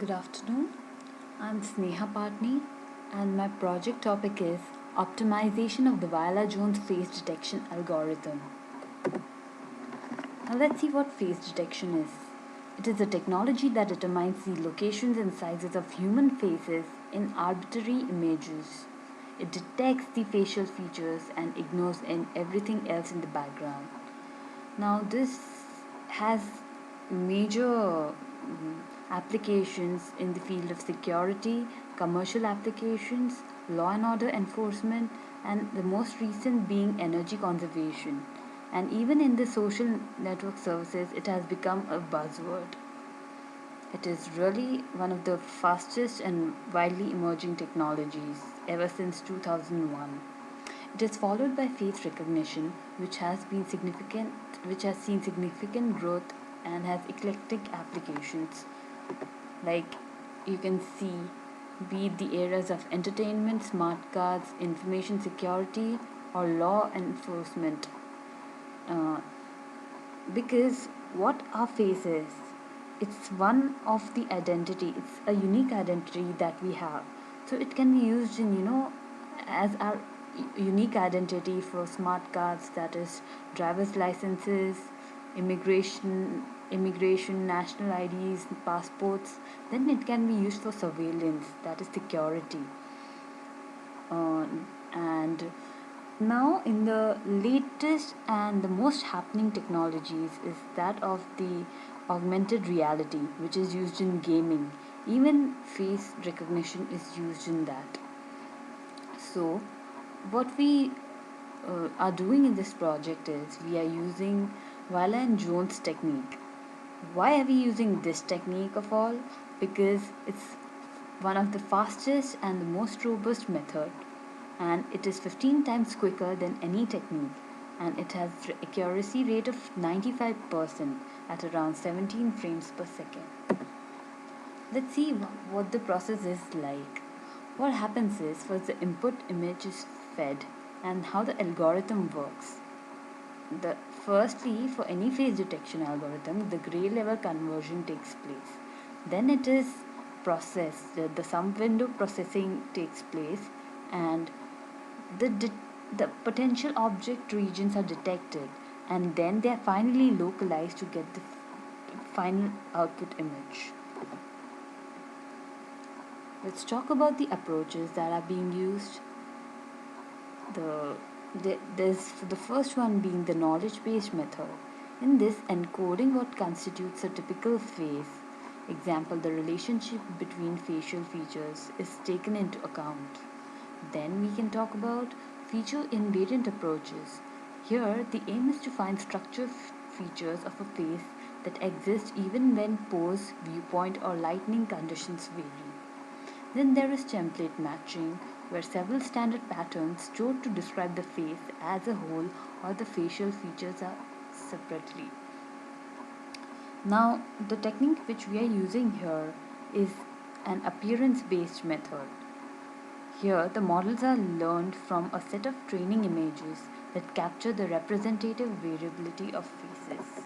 Good afternoon. I'm Sneha Patni, and my project topic is optimization of the Viola-Jones face detection algorithm. Now let's see what face detection is. It is a technology that determines the locations and sizes of human faces in arbitrary images. It detects the facial features and ignores everything else in the background. Now, this has major applications in the field of security, commercial applications, law and order enforcement, and the most recent being energy conservation. And even in the social network services, it has become a buzzword. It is really one of the fastest and widely emerging technologies ever since 2001. It is followed by face recognition, which has seen significant growth and has eclectic applications. Like you can see, be it the areas of entertainment, smart cards, information security, or law enforcement. Uh, because what our face is, it's one of the identity. It's a unique identity that we have. So it can be used in as our unique identity for smart cards, that is driver's licenses, immigration, national IDs, passports. Then it can be used for surveillance, that is security. uh, and now in the latest and the most happening technologies is that of the augmented reality, which is used in gaming. Even face recognition is used in that. So what we are doing in this project is we are using Viola and Jones technique. Why are we using this technique of all? Because it's one of the fastest and the most robust method, and it is 15 times quicker than any technique, and it has accuracy rate of 95% at around 17 frames per second. Let's see what the process is like. What happens is, first the input image is fed and how the algorithm works. The Firstly, for any face detection algorithm, the gray level conversion takes place. Then it is processed. The sum window processing takes place, and the potential object regions are detected, and then they are finally localized to get the final output image. Let's talk about the approaches that are being used. There's the first one being the knowledge based method. In this, encoding what constitutes a typical face, example the relationship between facial features, is taken into account. Then we can talk about feature invariant approaches. Here, the aim is to find structure features of a face that exist even when pose, viewpoint, or lighting conditions vary. Then there is template matching, where several standard patterns stored to describe the face as a whole or the facial features are separately. Now, the technique which we are using here is an appearance based method. Here, the models are learned from a set of training images that capture the representative variability of faces.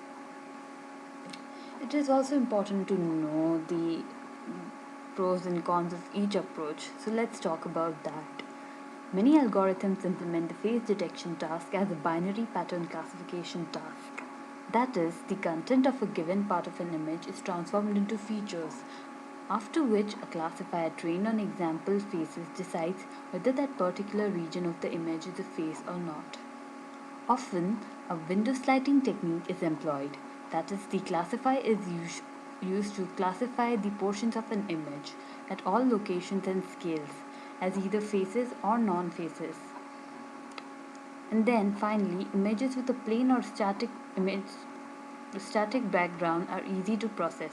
It is also important to know the pros and cons of each approach, so let's talk about that. Many algorithms implement the face detection task as a binary pattern classification task. That is, the content of a given part of an image is transformed into features, after which a classifier trained on example faces decides whether that particular region of the image is a face or not. Often, a window sliding technique is employed. That is, the classifier is used to classify the portions of an image at all locations and scales as either faces or non-faces. And then finally, images with a plain or static background are easy to process.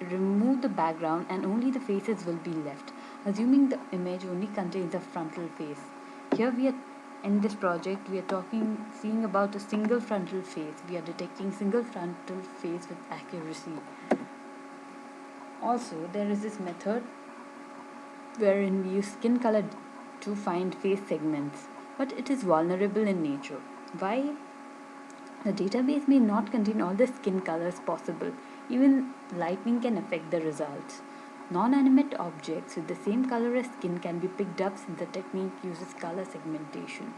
Remove the background and only the faces will be left, assuming the image only contains a frontal face. Here we are in this project we are seeing about a single frontal face. We are detecting single frontal face with accuracy. Also, there is this method wherein we use skin color to find face segments, but it is vulnerable in nature. Why? The database may not contain all the skin colors possible. Even lighting can affect the results. Non-animate objects with the same color as skin can be picked up since the technique uses color segmentation.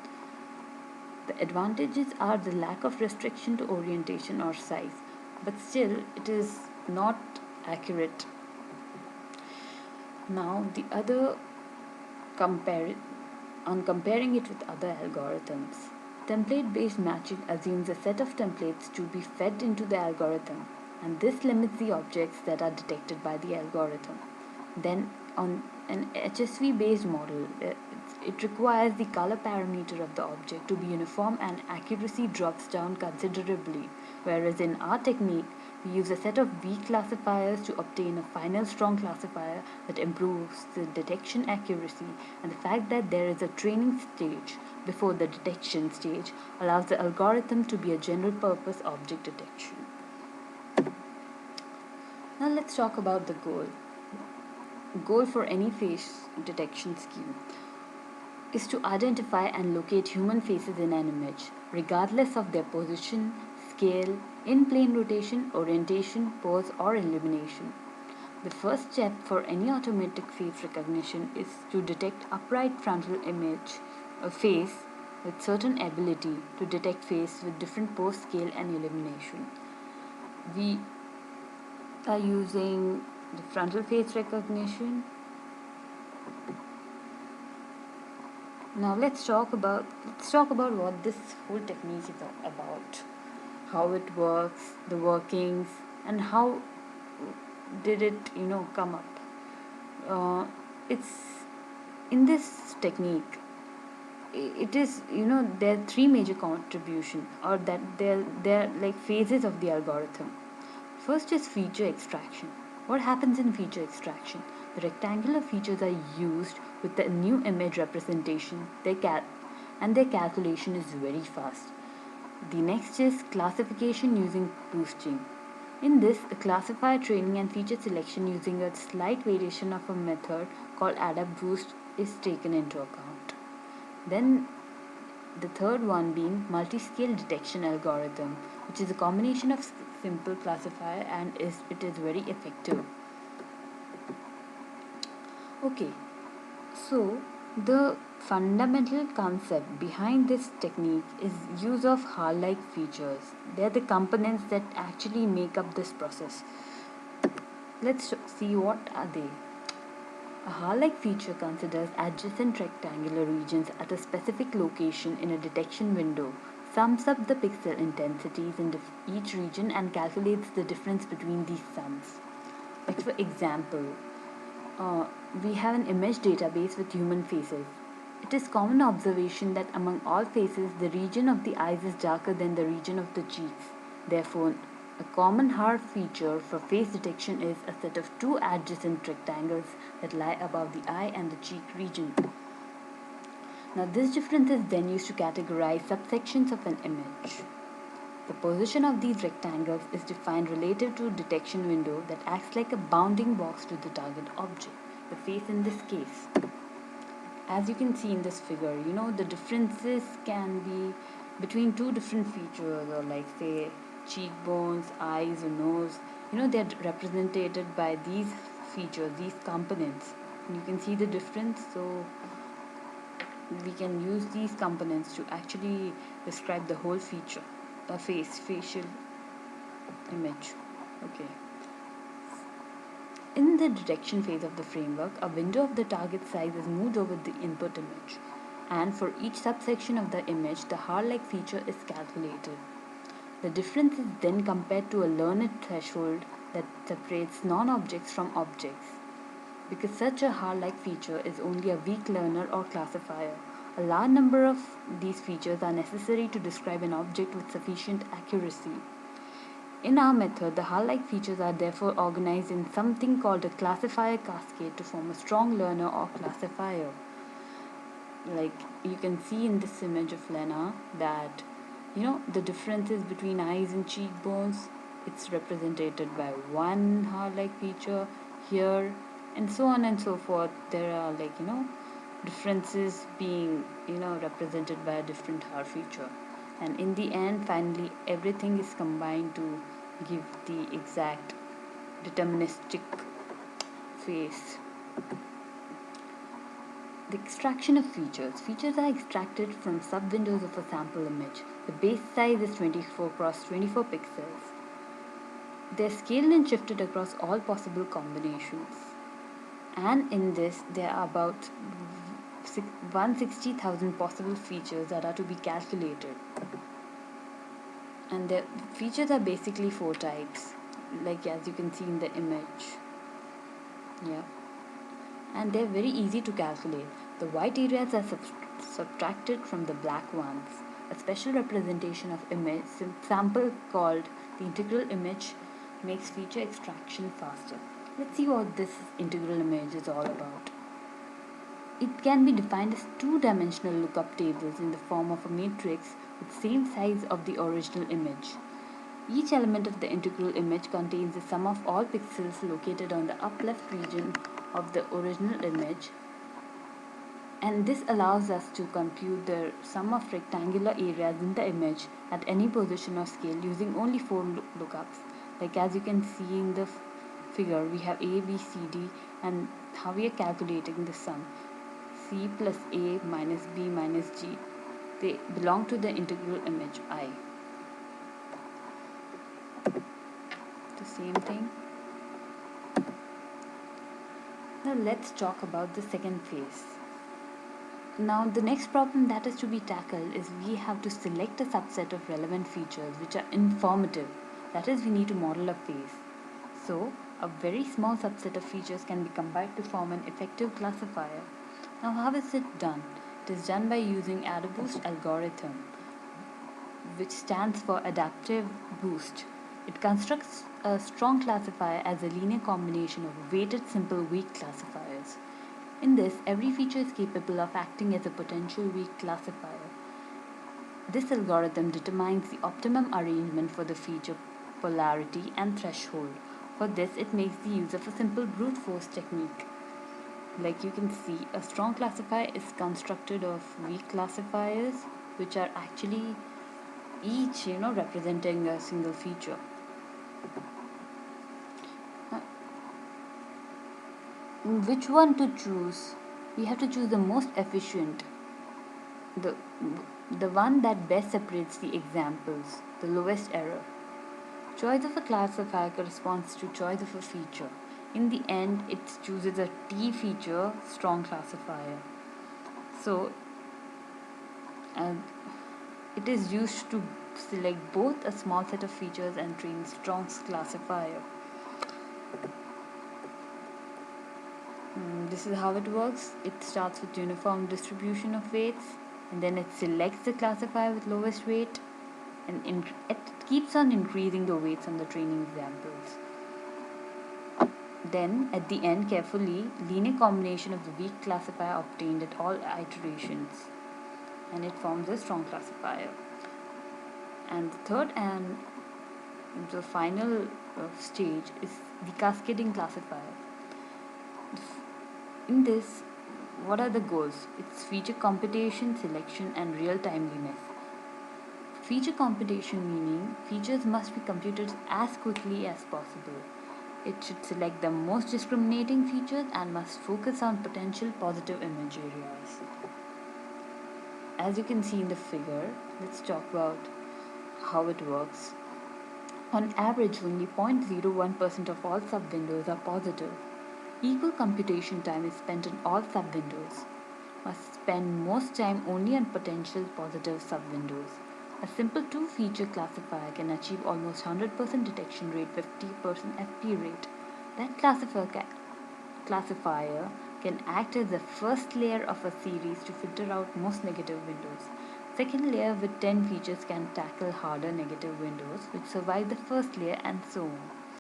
The advantages are the lack of restriction to orientation or size, but still it is not accurate. Now the other compare on comparing it with other algorithms. Template based matching assumes a set of templates to be fed into the algorithm, and this limits the objects that are detected by the algorithm. Then, on an HSV based model, it requires the color parameter of the object to be uniform and accuracy drops down considerably, whereas in our technique, we use a set of weak classifiers to obtain a final strong classifier that improves the detection accuracy, and the fact that there is a training stage before the detection stage allows the algorithm to be a general purpose object detection. Now let's talk about the goal. Goal for any face detection scheme is to identify and locate human faces in an image, regardless of their position, scale, in plane rotation, orientation, pose, or illumination. The first step for any automatic face recognition is to detect upright frontal image, a face with certain ability to detect face with different pose, scale, and illumination. We are using the frontal face recognition. Now let's talk about what this whole technique is about, how it works, the workings, and how did it come up. It's in this technique. It is there are three major contribution, or that they're like phases of the algorithm. First is feature extraction. What happens in feature extraction? The rectangular features are used with the new image representation, and their calculation is very fast. The next is classification using boosting. In this, the classifier training and feature selection using a slight variation of a method called adapt boost is taken into account. Then the third one being multi-scale detection algorithm, which is a combination of simple classifier and it is very effective. Okay, so the fundamental concept behind this technique is use of Hall-like features. They are the components that actually make up this process. Let's see what are they. A Hall-like feature considers adjacent rectangular regions at a specific location in a detection window, sums up the pixel intensities in each region and calculates the difference between these sums. Like for example, uh, we have an image database with human faces. It is common observation that among all faces, the region of the eyes is darker than the region of the cheeks. Therefore, a common hard feature for face detection is a set of two adjacent rectangles that lie above the eye and the cheek region. Now, this difference is then used to categorize subsections of an image. The position of these rectangles is defined relative to a detection window that acts like a bounding box to the target object, the face in this case. As you can see in this figure, the differences can be between two different features, or like say cheekbones, eyes, or nose. They're represented by these features, these components. And you can see the difference, so we can use these components to actually describe the whole feature, a facial image. Okay. In the detection phase of the framework, a window of the target size is moved over the input image, and for each subsection of the image, the Hall-like feature is calculated. The difference is then compared to a learned threshold that separates non-objects from objects. Because such a Hall-like feature is only a weak learner or classifier, a large number of these features are necessary to describe an object with sufficient accuracy. In our method, the Hall-like features are therefore organized in something called a classifier cascade to form a strong learner or classifier. Like you can see in this image of Lena that the differences between eyes and cheekbones, it's represented by one Hall-like feature here, and so on and so forth. There are differences being represented by a different Hall feature, and in the end finally everything is combined to give the exact deterministic face. The extraction of features. Features are extracted from sub-windows of a sample image. The base size is 24 cross 24 pixels. They're scaled and shifted across all possible combinations. And in this, there are about 160,000 possible features that are to be calculated. And the features are basically 4 types, like as you can see in the image. Yeah. And they're very easy to calculate. The white areas are subtracted from the black ones. A special representation of image sample called the integral image makes feature extraction faster. Let's see what this integral image is all about. It can be defined as two-dimensional lookup tables in the form of a matrix with same size of the original image. Each element of the integral image contains the sum of all pixels located on the up left region of the original image, and this allows us to compute the sum of rectangular areas in the image at any position or scale using only 4 lookups. Like as you can see in the figure, we have A, B, C, D, and how we are calculating the sum. C plus A minus B minus G. They belong to the integral image I. The same thing. Now let's talk about the second phase. Now the next problem that is to be tackled is we have to select a subset of relevant features which are informative. That is, we need to model a phase. So a very small subset of features can be combined to form an effective classifier. Now how is it done? It is done by using AdaBoost algorithm, which stands for adaptive boost. It constructs a strong classifier as a linear combination of weighted simple weak classifiers. In this, every feature is capable of acting as a potential weak classifier. This algorithm determines the optimum arrangement for the feature polarity and threshold. For this, it makes the use of a simple brute force technique. Like you can see, a strong classifier is constructed of weak classifiers, which are actually each representing a single feature. Which one to choose? We have to choose the most efficient, the one that best separates the examples, the lowest error. Choice of a classifier corresponds to choice of a feature. In the end, it chooses a T feature strong classifier. So it is used to select both a small set of features and train strong classifier. This is how it works. It starts with uniform distribution of weights, and then it selects the classifier with lowest weight, and it keeps on increasing the weights on the training examples. Then at the end, carefully, linear combination of the weak classifier obtained at all iterations, and it forms a strong classifier. And the third and the final stage is the cascading classifier. In this, what are the goals? It's feature computation, selection, and real timeliness. Feature computation meaning features must be computed as quickly as possible. It should select the most discriminating features and must focus on potential positive image areas. As you can see in the figure, let's talk about how it works. On average, only 0.01% of all sub-windows are positive. Equal computation time is spent on all sub-windows. Must spend most time only on potential positive sub-windows. A simple two-feature classifier can achieve almost 100% detection rate, 50% FP rate. That classifier can act as the first layer of a series to filter out most negative windows. Second layer with 10 features can tackle harder negative windows which survive the first layer, and so on.